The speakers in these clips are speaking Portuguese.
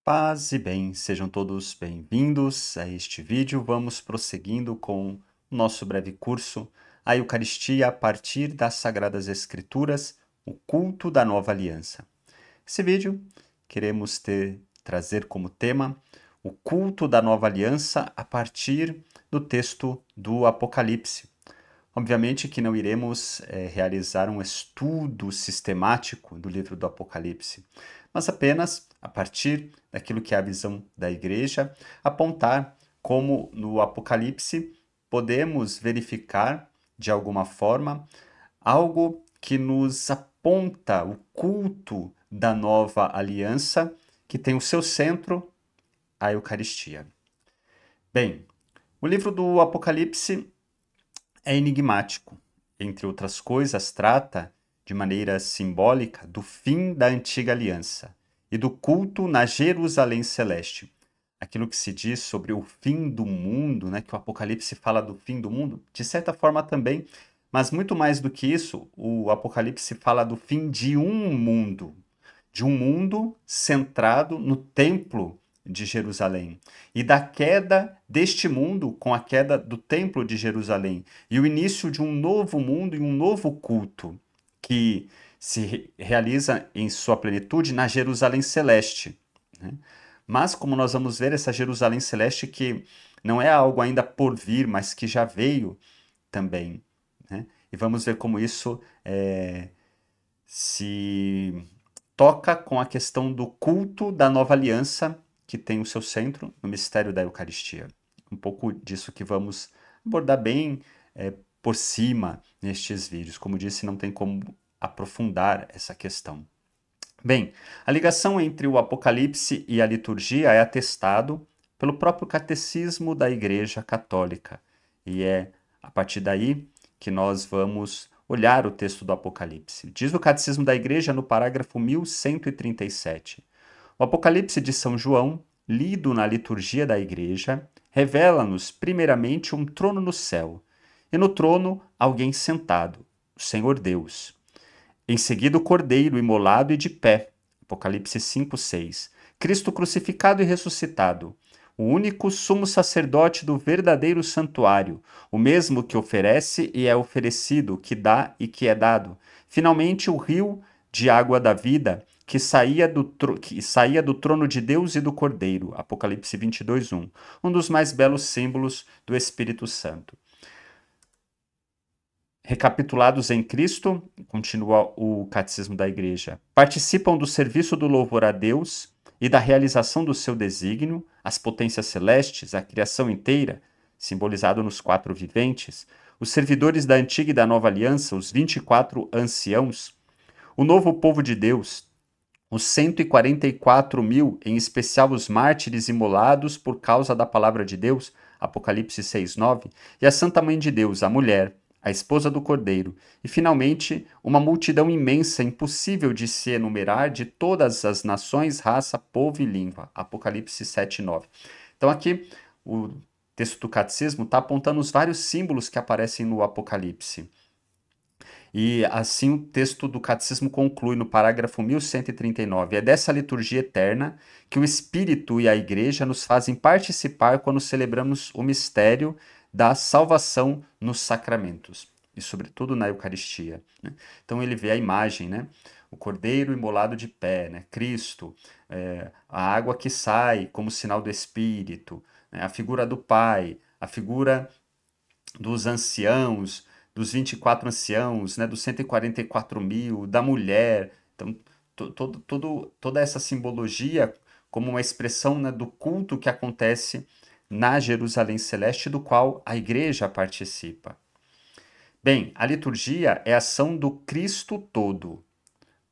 Paz e bem, sejam todos bem-vindos a este vídeo. Vamos prosseguindo com o nosso breve curso, a Eucaristia a partir das Sagradas Escrituras, o culto da nova aliança. Esse vídeo queremos trazer como tema o culto da nova aliança a partir do texto do Apocalipse. Obviamente que não iremos realizar um estudo sistemático do livro do Apocalipse, mas apenas, a partir daquilo que é a visão da igreja, apontar como no Apocalipse podemos verificar, de alguma forma, algo que nos aponta o culto da nova aliança, que tem o seu centro, a Eucaristia. Bem, o livro do Apocalipse é enigmático. Entre outras coisas, trata, de maneira simbólica, do fim da antiga aliança e do culto na Jerusalém Celeste. Aquilo que se diz sobre o fim do mundo, né, que o Apocalipse fala do fim do mundo, de certa forma também, mas muito mais do que isso, o Apocalipse fala do fim de um mundo centrado no templo de Jerusalém e da queda deste mundo com a queda do templo de Jerusalém e o início de um novo mundo e um novo culto que se realiza em sua plenitude na Jerusalém Celeste, né? Mas, como nós vamos ver, essa Jerusalém Celeste que não é algo ainda por vir, mas que já veio também, né? E vamos ver como isso se toca com a questão do culto da nova aliança, que tem o seu centro no mistério da Eucaristia. Um pouco disso que vamos abordar bem por cima nestes vídeos. Como disse, não tem como aprofundar essa questão. Bem, a ligação entre o Apocalipse e a liturgia é atestado pelo próprio catecismo da Igreja Católica. E é a partir daí que nós vamos olhar o texto do Apocalipse. Diz o Catecismo da Igreja no parágrafo 1137. O Apocalipse de São João, lido na liturgia da Igreja, revela-nos primeiramente um trono no céu, e no trono alguém sentado, o Senhor Deus. Em seguida, o Cordeiro imolado e de pé. Apocalipse 5:6. Cristo crucificado e ressuscitado. O único sumo sacerdote do verdadeiro santuário, o mesmo que oferece e é oferecido, que dá e que é dado. Finalmente, o rio de água da vida, que saía do trono de Deus e do Cordeiro. Apocalipse 22:1. Um dos mais belos símbolos do Espírito Santo. Recapitulados em Cristo, continua o Catecismo da Igreja, participam do serviço do louvor a Deus e da realização do seu desígnio, as potências celestes, a criação inteira, simbolizado nos quatro viventes, os servidores da antiga e da nova aliança, os 24 anciãos, o novo povo de Deus, os 144 mil, em especial os mártires imolados por causa da palavra de Deus, Apocalipse 6:9, e a Santa Mãe de Deus, a mulher, a esposa do Cordeiro, e finalmente uma multidão imensa, impossível de se enumerar, de todas as nações, raça, povo e língua. Apocalipse 7:9. Então aqui o texto do Catecismo está apontando os vários símbolos que aparecem no Apocalipse. E assim o texto do Catecismo conclui no parágrafo 1139. É dessa liturgia eterna que o Espírito e a Igreja nos fazem participar quando celebramos o mistério da salvação nos sacramentos, e sobretudo na Eucaristia, né? Então ele vê a imagem, né? O Cordeiro imolado de pé, né? Cristo, a água que sai como sinal do Espírito, né? A figura do Pai, a figura dos anciãos, dos 24 anciãos, né, dos 144 mil, da mulher. Então, toda essa simbologia como uma expressão, né, do culto que acontece na Jerusalém Celeste, do qual a igreja participa. Bem, a liturgia é a ação do Cristo todo.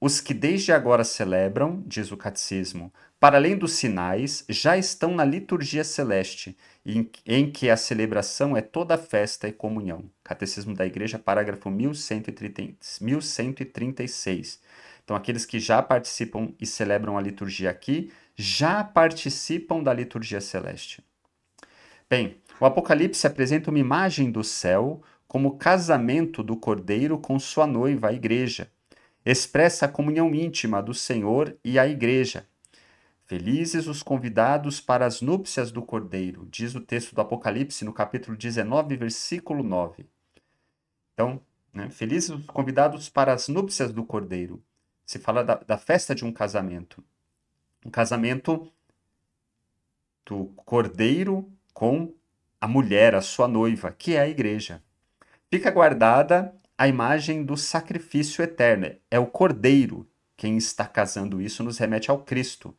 Os que desde agora celebram, diz o Catecismo, para além dos sinais, já estão na liturgia celeste, em que a celebração é toda festa e comunhão. Catecismo da Igreja, parágrafo 1136. Então, aqueles que já participam e celebram a liturgia aqui, já participam da liturgia celeste. Bem, o Apocalipse apresenta uma imagem do céu como casamento do Cordeiro com sua noiva, a Igreja. Expressa a comunhão íntima do Senhor e a Igreja. Felizes os convidados para as núpcias do Cordeiro, diz o texto do Apocalipse no capítulo 19, versículo 9. Então, né, felizes os convidados para as núpcias do Cordeiro. Se fala da festa de um casamento. Um casamento do Cordeiro com a mulher, a sua noiva, que é a igreja. Fica guardada a imagem do sacrifício eterno. É o Cordeiro quem está casando. Isso nos remete ao Cristo.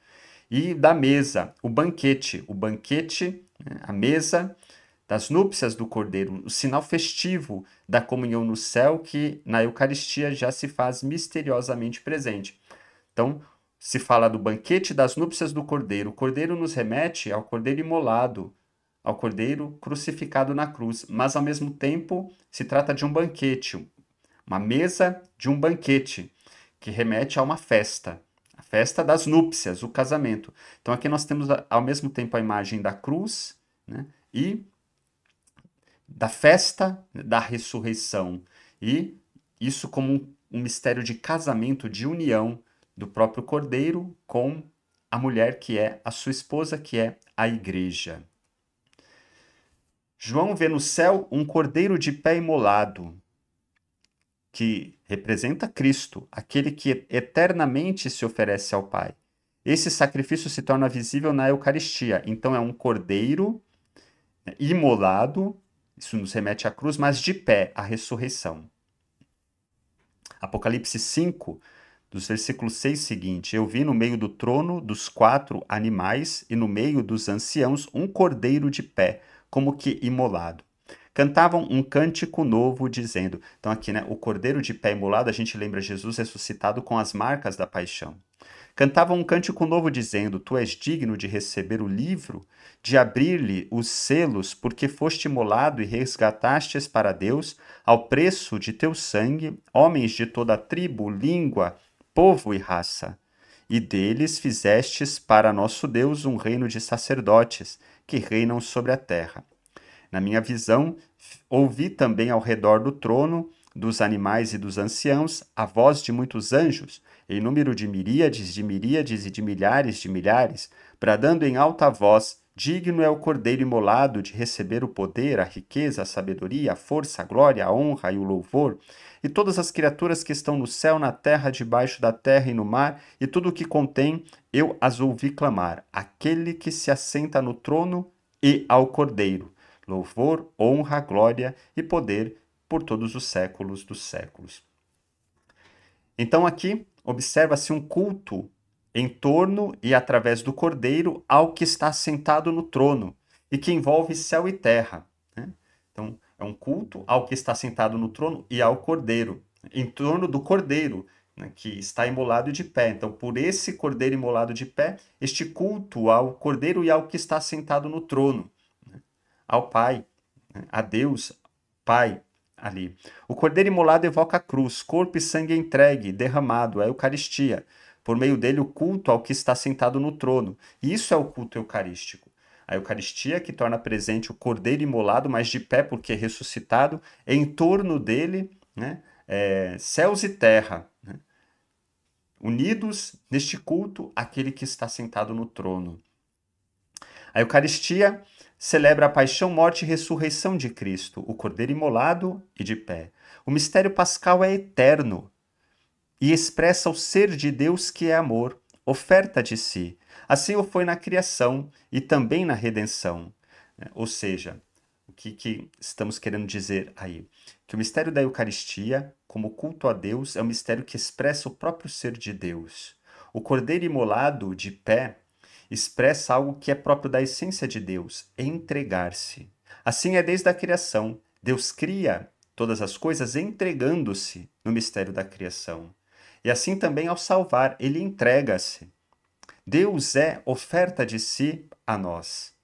E da mesa, o banquete, né, a mesa das núpcias do Cordeiro, o sinal festivo da comunhão no céu que na Eucaristia já se faz misteriosamente presente. Então, se fala do banquete das núpcias do Cordeiro. O Cordeiro nos remete ao Cordeiro imolado, ao Cordeiro crucificado na cruz, mas ao mesmo tempo se trata de um banquete, uma mesa de um banquete, que remete a uma festa. A festa das núpcias, o casamento. Então aqui nós temos ao mesmo tempo a imagem da cruz, né, e da festa da ressurreição. E isso como um mistério de casamento, de união do próprio Cordeiro com a mulher que é a sua esposa, que é a igreja. João vê no céu um cordeiro de pé imolado, que representa Cristo, aquele que eternamente se oferece ao Pai. Esse sacrifício se torna visível na Eucaristia. Então é um cordeiro imolado, isso nos remete à cruz, mas de pé, à ressurreição. Apocalipse 5, dos versículos 6 seguinte: Eu vi no meio do trono dos 4 animais e no meio dos anciãos um cordeiro de pé, como que imolado. Cantavam um cântico novo, dizendo... Então aqui, né, o cordeiro de pé imolado, a gente lembra Jesus ressuscitado com as marcas da paixão. Cantavam um cântico novo, dizendo... Tu és digno de receber o livro, de abrir-lhe os selos, porque foste imolado e resgatastes para Deus, ao preço de teu sangue, homens de toda a tribo, língua, povo e raça. E deles fizestes para nosso Deus um reino de sacerdotes, que reinam sobre a terra. Na minha visão, ouvi também ao redor do trono, dos animais e dos anciãos, a voz de muitos anjos, em número de miríades e de milhares, bradando em alta voz: Digno é o cordeiro imolado de receber o poder, a riqueza, a sabedoria, a força, a glória, a honra e o louvor. E todas as criaturas que estão no céu, na terra, debaixo da terra e no mar, e tudo o que contém, eu as ouvi clamar: Aquele que se assenta no trono e ao cordeiro. Louvor, honra, glória e poder por todos os séculos dos séculos. Então aqui observa-se um culto em torno e através do Cordeiro ao que está sentado no trono e que envolve céu e terra, né? Então é um culto ao que está sentado no trono e ao Cordeiro, em torno do Cordeiro, né, que está imolado de pé. Então por esse Cordeiro imolado de pé, este culto ao Cordeiro e ao que está sentado no trono, ao Pai, a Deus, Pai, ali. O cordeiro imolado evoca a cruz, corpo e sangue entregue, derramado, a Eucaristia. Por meio dele, o culto ao que está sentado no trono. E isso é o culto eucarístico. A Eucaristia que torna presente o cordeiro imolado, mas de pé porque é ressuscitado, em torno dele, né, céus e terra, né, unidos neste culto àquele que está sentado no trono. A Eucaristia celebra a paixão, morte e ressurreição de Cristo, o Cordeiro imolado e de pé. O mistério pascal é eterno e expressa o ser de Deus que é amor, oferta de si. Assim o foi na criação e também na redenção. Ou seja, o que estamos querendo dizer aí? Que o mistério da Eucaristia, como culto a Deus, é um mistério que expressa o próprio ser de Deus. O Cordeiro imolado de pé expressa algo que é próprio da essência de Deus, entregar-se. Assim é desde a criação. Deus cria todas as coisas entregando-se no mistério da criação. E assim também ao salvar, ele entrega-se. Deus é oferta de si a nós.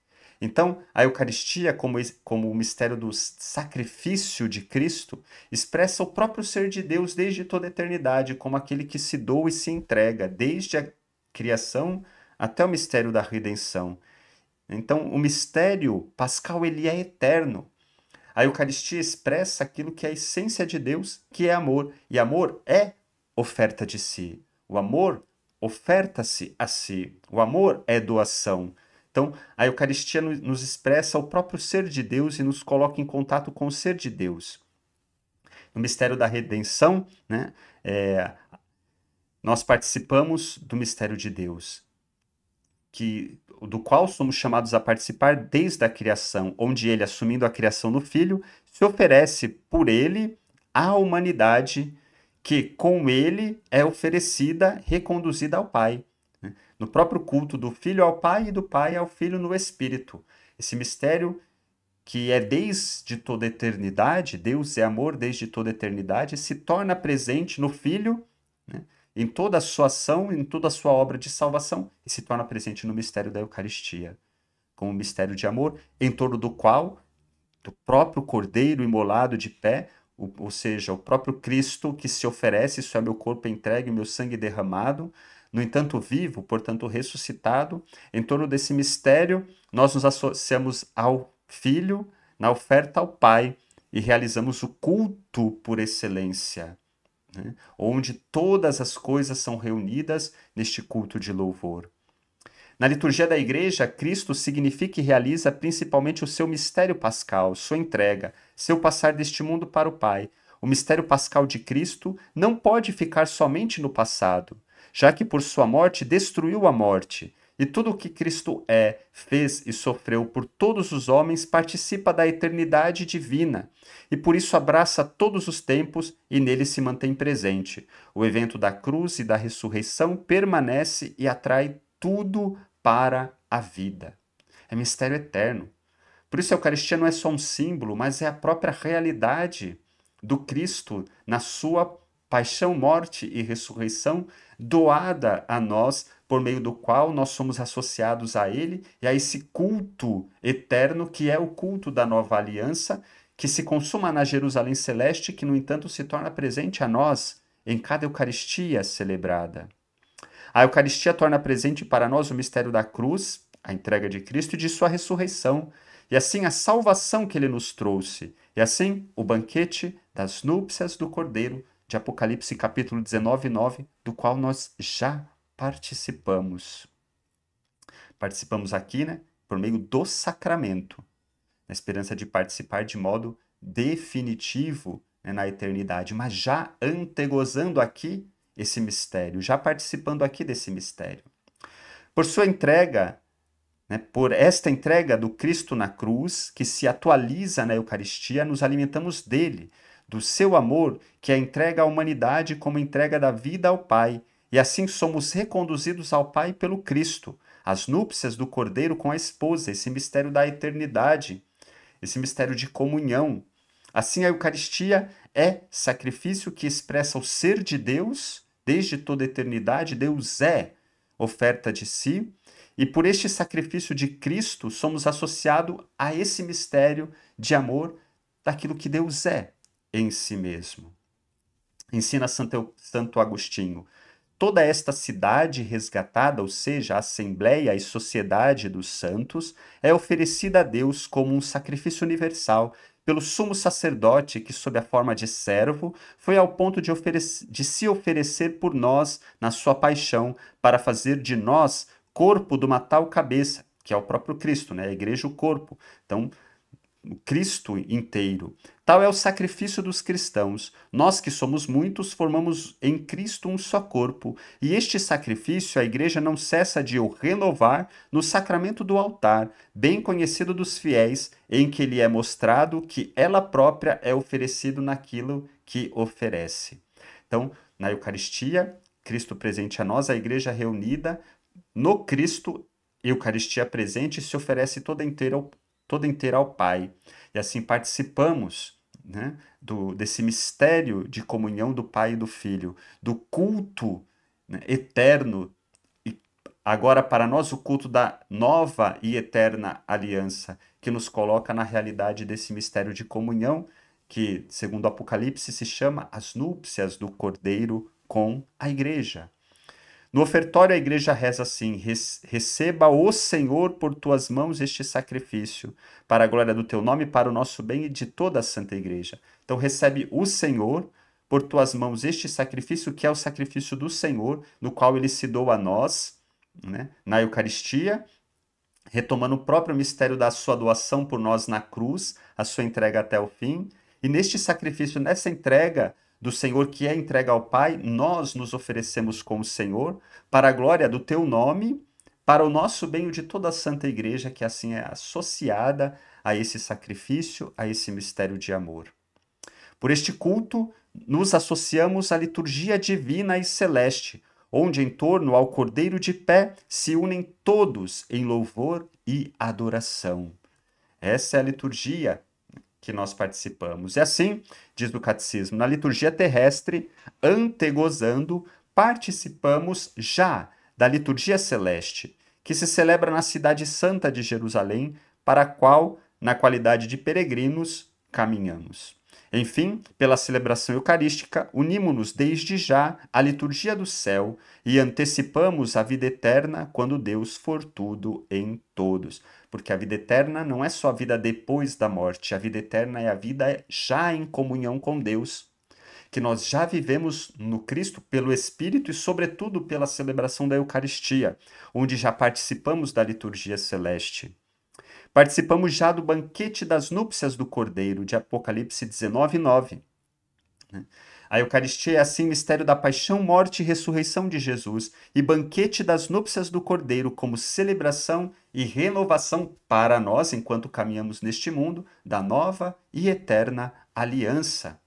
Então, a Eucaristia, como o mistério do sacrifício de Cristo, expressa o próprio ser de Deus desde toda a eternidade, como aquele que se doa e se entrega, desde a criação até o mistério da redenção. Então, o mistério pascal ele é eterno. A Eucaristia expressa aquilo que é a essência de Deus, que é amor. E amor é oferta de si. O amor oferta-se a si. O amor é doação. Então, a Eucaristia nos expressa o próprio ser de Deus e nos coloca em contato com o ser de Deus. No mistério da redenção, né, nós participamos do mistério de Deus, do qual somos chamados a participar desde a criação, onde ele, assumindo a criação no Filho, se oferece por ele à humanidade que com ele é oferecida, reconduzida ao Pai. No próprio culto do Filho ao Pai e do Pai ao Filho no Espírito. Esse mistério que é desde toda a eternidade, Deus é amor desde toda a eternidade, se torna presente no Filho, né, em toda a sua ação, em toda a sua obra de salvação, e se torna presente no mistério da Eucaristia, como um mistério de amor, em torno do qual, do próprio Cordeiro imolado de pé, ou seja, o próprio Cristo que se oferece, isso é meu corpo entregue, meu sangue derramado, no entanto vivo, portanto ressuscitado, em torno desse mistério, nós nos associamos ao Filho, na oferta ao Pai, e realizamos o culto por excelência, né? Onde todas as coisas são reunidas neste culto de louvor. Na liturgia da Igreja, Cristo significa e realiza principalmente o seu mistério pascal, sua entrega, seu passar deste mundo para o Pai. O mistério pascal de Cristo não pode ficar somente no passado, já que por sua morte destruiu a morte. E tudo o que Cristo fez e sofreu por todos os homens participa da eternidade divina, e por isso abraça todos os tempos e nele se mantém presente. O evento da cruz e da ressurreição permanece e atrai tudo para a vida. É mistério eterno. Por isso a Eucaristia não é só um símbolo, mas é a própria realidade do Cristo na sua paixão, morte e ressurreição, doada a nós, por meio do qual nós somos associados a Ele e a esse culto eterno que é o culto da nova aliança, que se consuma na Jerusalém Celeste, que no entanto se torna presente a nós em cada Eucaristia celebrada. A Eucaristia torna presente para nós o mistério da cruz, a entrega de Cristo e de sua ressurreição, e assim a salvação que ele nos trouxe, e assim o banquete das núpcias do Cordeiro, de Apocalipse capítulo 19, 9, do qual nós já participamos. Participamos aqui, né, por meio do sacramento, na esperança de participar de modo definitivo, né, na eternidade, mas já antegozando aqui esse mistério, já participando aqui desse mistério. Por sua entrega, né, por esta entrega do Cristo na cruz, que se atualiza na Eucaristia, nos alimentamos dele, do seu amor, que é a entrega à humanidade como entrega da vida ao Pai, e assim somos reconduzidos ao Pai pelo Cristo, as núpcias do Cordeiro com a esposa, esse mistério da eternidade, esse mistério de comunhão. Assim, a Eucaristia é sacrifício que expressa o ser de Deus, desde toda a eternidade, Deus é oferta de si, e por este sacrifício de Cristo somos associados a esse mistério de amor daquilo que Deus é em si mesmo. Ensina Santo Agostinho: toda esta cidade resgatada, ou seja, a Assembleia e Sociedade dos Santos, é oferecida a Deus como um sacrifício universal pelo sumo sacerdote que, sob a forma de servo, foi ao ponto de se oferecer por nós na sua paixão, para fazer de nós corpo de uma tal cabeça, que é o próprio Cristo, né? A igreja, o corpo. Então, o Cristo inteiro. Tal é o sacrifício dos cristãos. Nós que somos muitos, formamos em Cristo um só corpo. E este sacrifício a igreja não cessa de o renovar no sacramento do altar, bem conhecido dos fiéis, em que lhe é mostrado que ela própria é oferecido naquilo que oferece. Então, na Eucaristia, Cristo presente a nós, a igreja reunida no Cristo, Eucaristia presente, se oferece toda inteira ao Pai. E assim participamos, né, desse mistério de comunhão do Pai e do Filho, do culto, né, eterno, e agora para nós o culto da nova e eterna aliança, que nos coloca na realidade desse mistério de comunhão, que, segundo o Apocalipse, se chama as núpcias do Cordeiro com a igreja. No ofertório, a igreja reza assim: receba, ó Senhor, por tuas mãos este sacrifício, para a glória do teu nome, para o nosso bem e de toda a Santa Igreja. Então, recebe o Senhor, por tuas mãos este sacrifício, que é o sacrifício do Senhor, no qual ele se doa a nós, né, na Eucaristia, retomando o próprio mistério da sua doação por nós na cruz, a sua entrega até o fim. E neste sacrifício, nessa entrega do Senhor, que é entrega ao Pai, nós nos oferecemos como Senhor, para a glória do teu nome, para o nosso bem e de toda a Santa Igreja, que assim é associada a esse sacrifício, a esse mistério de amor. Por este culto, nos associamos à liturgia divina e celeste, onde em torno ao Cordeiro de pé se unem todos em louvor e adoração. Essa é a liturgia que nós participamos. E assim, diz o Catecismo, na liturgia terrestre, antegozando, participamos já da liturgia celeste, que se celebra na cidade santa de Jerusalém, para a qual, na qualidade de peregrinos, caminhamos. Enfim, pela celebração eucarística, unimos-nos desde já à liturgia do céu e antecipamos a vida eterna quando Deus for tudo em todos. Porque a vida eterna não é só a vida depois da morte, a vida eterna é a vida já em comunhão com Deus, que nós já vivemos no Cristo pelo Espírito e, sobretudo, pela celebração da Eucaristia, onde já participamos da liturgia celeste. Participamos já do banquete das núpcias do Cordeiro, de Apocalipse 19:9. A Eucaristia é assim mistério da paixão, morte e ressurreição de Jesus e banquete das núpcias do Cordeiro como celebração e renovação para nós, enquanto caminhamos neste mundo, da nova e eterna aliança.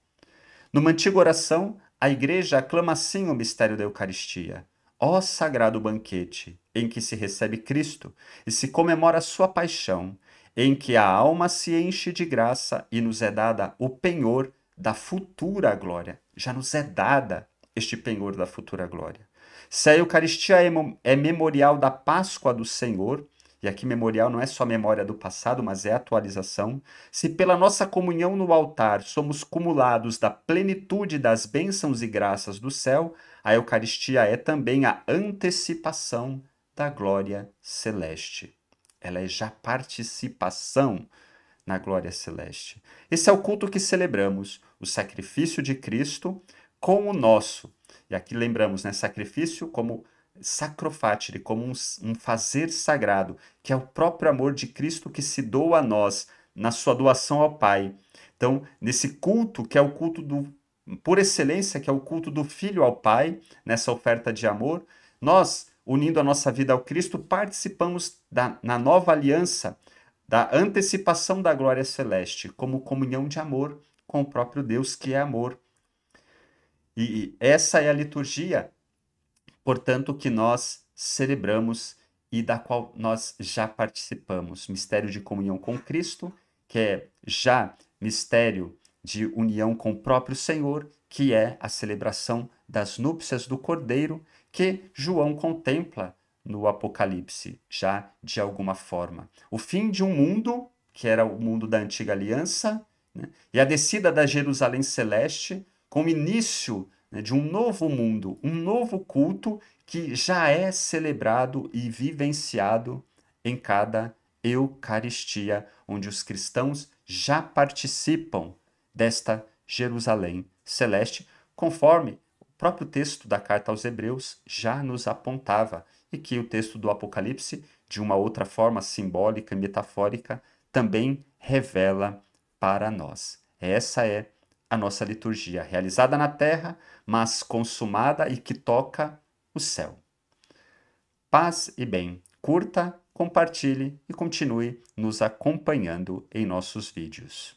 Numa antiga oração, a Igreja aclama assim o mistério da Eucaristia. Ó sagrado banquete, em que se recebe Cristo e se comemora a sua paixão, em que a alma se enche de graça e nos é dada o penhor da futura glória. Já nos é dada este penhor da futura glória. Se a Eucaristia é memorial da Páscoa do Senhor, e aqui memorial não é só memória do passado, mas é atualização, se pela nossa comunhão no altar somos cumulados da plenitude das bênçãos e graças do céu, a Eucaristia é também a antecipação da glória celeste. Ela é já participação na glória celeste. Esse é o culto que celebramos, o sacrifício de Cristo com o nosso. E aqui lembramos, né, sacrifício como sacrofatire, como um fazer sagrado, que é o próprio amor de Cristo que se doa a nós, na sua doação ao Pai. Então, nesse culto, que é o culto por excelência, que é o culto do Filho ao Pai, nessa oferta de amor, nós, unindo a nossa vida ao Cristo, participamos na nova aliança, da antecipação da glória celeste, como comunhão de amor com o próprio Deus, que é amor. E essa é a liturgia, portanto, que nós celebramos e da qual nós já participamos. Mistério de comunhão com Cristo, que é já mistério de união com o próprio Senhor, que é a celebração das núpcias do Cordeiro, que João contempla no Apocalipse, já de alguma forma. O fim de um mundo, que era o mundo da antiga aliança, né? E a descida da Jerusalém celeste, com o início, né, de um novo mundo, um novo culto que já é celebrado e vivenciado em cada Eucaristia, onde os cristãos já participam desta Jerusalém celeste, conforme o próprio texto da carta aos Hebreus já nos apontava, e que o texto do Apocalipse, de uma outra forma simbólica e metafórica, também revela para nós. Essa é a nossa liturgia, realizada na terra, mas consumada e que toca o céu. Paz e bem. Curta, compartilhe e continue nos acompanhando em nossos vídeos.